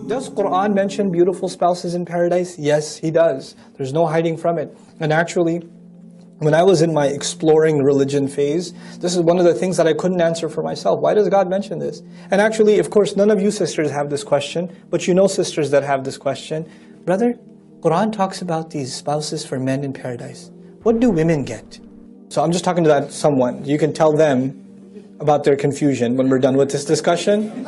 Does Quran mention beautiful spouses in paradise? Yes, He does. There's no hiding from it. And actually, when I was in my exploring religion phase, this is one of the things that I couldn't answer for myself. Why does God mention this? And actually, of course, none of you sisters have this question, but you know sisters that have this question. Brother, Quran talks about these spouses for men in paradise. What do women get? So I'm just talking to that someone. You can tell them about their confusion when we're done with this discussion.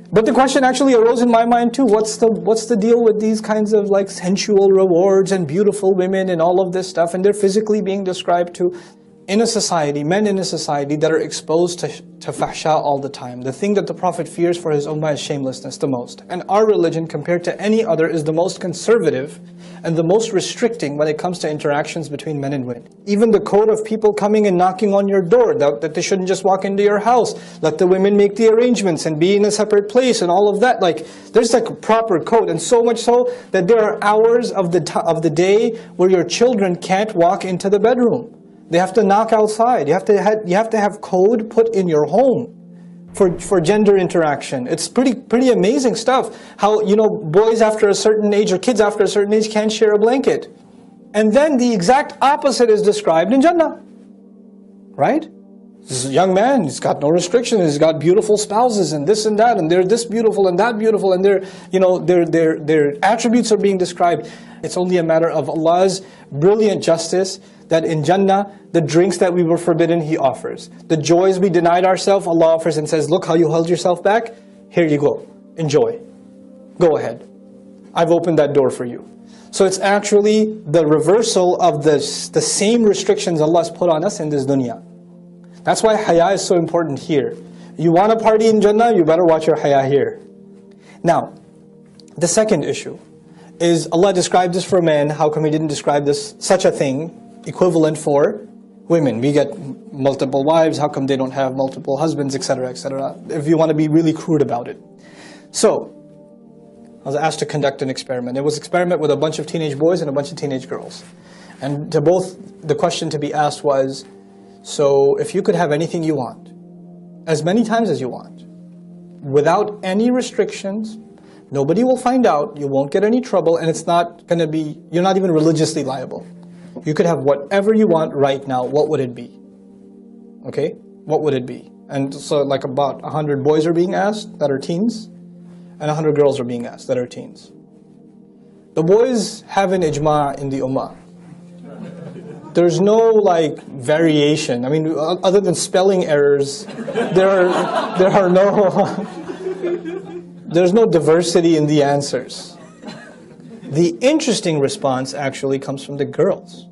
But the question actually arose in my mind too. What's the deal with these kinds of like sensual rewards and beautiful women and all of this stuff? And they're physically being described to in a society, men in a society that are exposed to fahsha all the time. The thing that the Prophet fears for his ummah is shamelessness the most. And our religion, compared to any other, is the most conservative and the most restricting when it comes to interactions between men and women. Even the code of people coming and knocking on your door, that they shouldn't just walk into your house. Let the women make the arrangements and be in a separate place and all of that. Like, there's like a proper code. And so much so that there are hours of the day where your children can't walk into the bedroom. They have to knock outside. You have to have code put in your home for gender interaction. It's pretty amazing stuff. How, you know, boys after a certain age or kids after a certain age can't share a blanket. And then the exact opposite is described in Jannah. Right? This is a young man, he's got no restrictions, he's got beautiful spouses and this and that, and they're this beautiful and that beautiful, and their attributes are being described. It's only a matter of Allah's brilliant justice that in Jannah, the drinks that we were forbidden, He offers. The joys we denied ourselves, Allah offers and says, look how you held yourself back, here you go, enjoy. Go ahead. I've opened that door for you. So it's actually the reversal of the same restrictions Allah has put on us in this dunya. That's why haya is so important here. You want to party in Jannah, you better watch your haya here. Now, the second issue is Allah described this for men. How come He didn't describe such a thing equivalent for women? We get multiple wives, how come they don't have multiple husbands, etc., etc. If you want to be really crude about it. So, I was asked to conduct an experiment. It was an experiment with a bunch of teenage boys and a bunch of teenage girls. And to both, the question to be asked was, so if you could have anything you want, as many times as you want, without any restrictions, nobody will find out, you won't get any trouble, and it's not going to be, you're not even religiously liable. You could have whatever you want right now, what would it be? Okay? What would it be? And so like about 100 boys are being asked that are teens, and 100 girls are being asked that are teens. The boys have an ijma' in the ummah. There's no like variation. I mean, other than spelling errors, there's no diversity in the answers. The interesting response actually comes from the girls.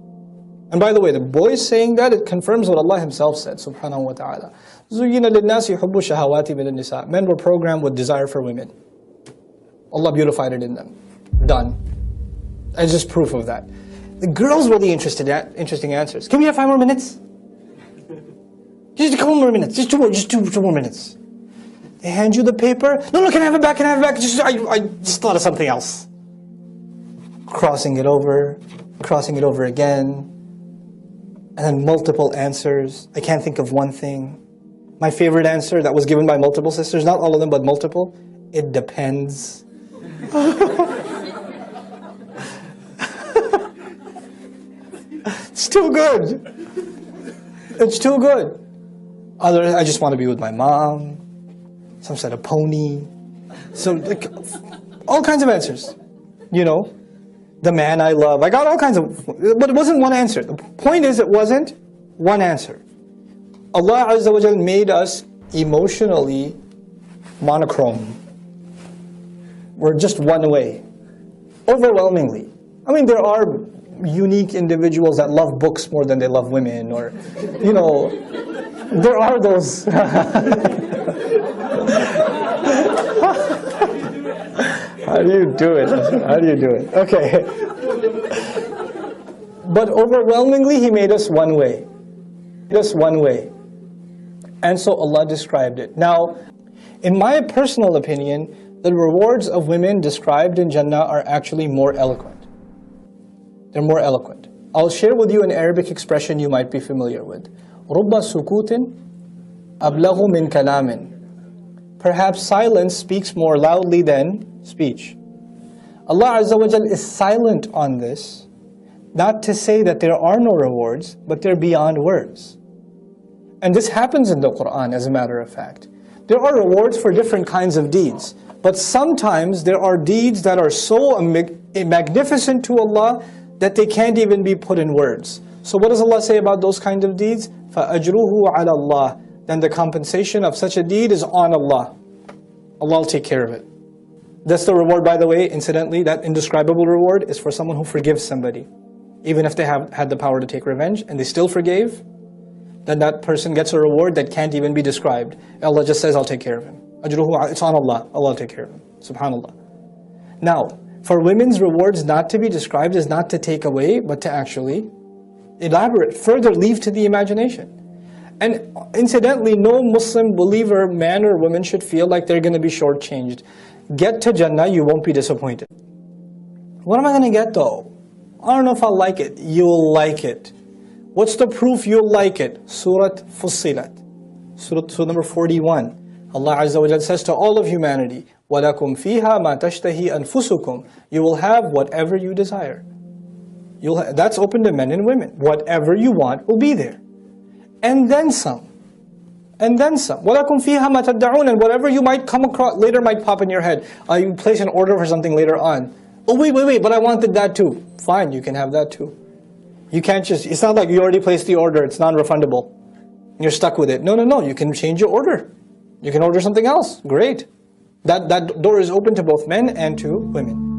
And by the way, the boys saying that, it confirms what Allah Himself said, subhanahu wa ta'ala. زُيِّنَ لِلنَّاسِ حُبُّ الشَّهَوَاتِ مِنَ النِّسَاءِ. Men were programmed with desire for women. Allah beautified it in them. Done. It's just proof of that. The girls were the interesting answers. Can we have 5 more minutes? Just a couple more minutes. Just two more minutes. They hand you the paper. No, can I have it back? Can I have it back? I just thought of something else. Crossing it over again. And then multiple answers. I can't think of one thing. My favorite answer that was given by multiple sisters, not all of them, but multiple. It depends. It's too good. It's too good. I just want to be with my mom. Some said a pony. So like, all kinds of answers. You know, the man I love. I got all kinds of, but it wasn't one answer. The point is, it wasn't one answer. Allah Azza wa Jal made us emotionally monochrome. We're just one way. Overwhelmingly. I mean, there are unique individuals that love books more than they love women, or, you know, there are those. How do you do it? How do you do it? Okay. But overwhelmingly, He made us one way. Just one way. And so Allah described it. Now, in my personal opinion, the rewards of women described in Jannah are actually more eloquent. They're more eloquent. I'll share with you an Arabic expression you might be familiar with. رُبَّ سُكُوتٍ أَبْلَغُ مِنْ كَلَامٍ. perhaps silence speaks more loudly than speech. Allah Azza wa Jal is silent on this, not to say that there are no rewards, but they're beyond words. And this happens in the Quran, as a matter of fact. There are rewards for different kinds of deeds, but sometimes there are deeds that are so magnificent to Allah that they can't even be put in words. So what does Allah say about those kinds of deeds? فَأَجْرُهُ عَلَى اللَّهِ. Then the compensation of such a deed is on Allah. Allah will take care of it. That's the reward, by the way, incidentally, that indescribable reward is for someone who forgives somebody. Even if they have had the power to take revenge and they still forgave, then that person gets a reward that can't even be described. Allah just says, I'll take care of him. Ajruhu, it's on Allah. Allah will take care of him. Subhanallah. Now, for women's rewards not to be described is not to take away, but to actually elaborate, further leave to the imagination. And incidentally, no Muslim believer, man or woman, should feel like they're going to be shortchanged. Get to Jannah, you won't be disappointed. What am I going to get though? I don't know if I'll like it. You'll like it. What's the proof you'll like it? Surah Fussilat. Surah number 41. Allah Azza wa Jalla says to all of humanity, وَلَكُمْ فِيهَا مَا تَشْتَهِي أَنفُسُكُمْ. You will have whatever you desire. That's open to men and women. Whatever you want will be there. And then some. And then some. وَلَكُمْ فِيهَا مَا تَدَّعُونَ. And whatever you might come across later might pop in your head. You place an order for something later on. Oh wait, but I wanted that too. Fine, you can have that too. You can't just, it's not like you already placed the order, it's non-refundable. You're stuck with it. No, you can change your order. You can order something else. Great. That door is open to both men and to women.